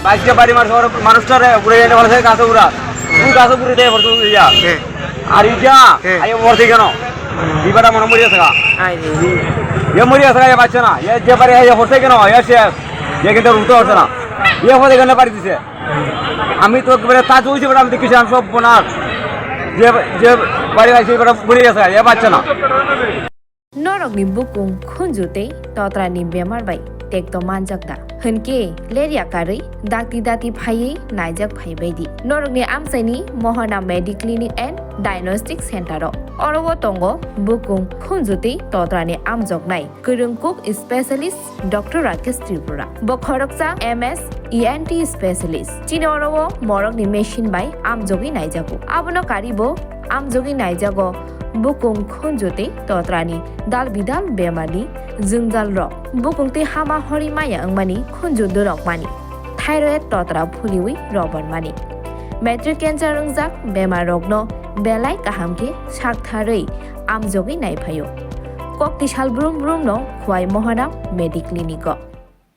বাইশটা বাড়ি মানুষটারে ঘুরে যেতে বলেছে গাছে উড়া তুই গাছে ঘুরে দেয় ইয়া আর ইয়া আই মরছে কেন দিবাটা মনে মরিয়া থাকা এ মরিয়া থাকা এ পাচ্ছে না এ যে পারে এ হচ্ছে কেন এ শেষ এ কিন্তু উঠতে হচ্ছে না এ হতে কেন পারি দিছে আমি তো একেবারে তা চলছি বেটা আমি দেখেছি আমি সব বোনার যে যে বাড়ি আছে এবার ঘুরে গেছে এ পাচ্ছে না Norokni bukung khunjute totrani bemar bai tekto manjakda hunke leria kari dati phaiye naijak phai baidi Norokni amsaini Mohana Mediclinic and Diagnostic Center orowo tongo bukung khunjute totrani amjoknai kurungkuk specialist Dr. Rakesh Tripura bokhoroksa MS ENT specialist chini orowo morokni machine bai amjogi naijaku abono karibo amjogi naijago bukung khunjute totrani dal bidal bemani jungjal rok bukungte hama hori maya angmani khunjudu rokmani thyroid totra phuliwi roban mani matric cancer rungjak bemar rokno belai kahamke saktharei amjogi naiphayo kokti sal brum no khwai Mohana Mediclinic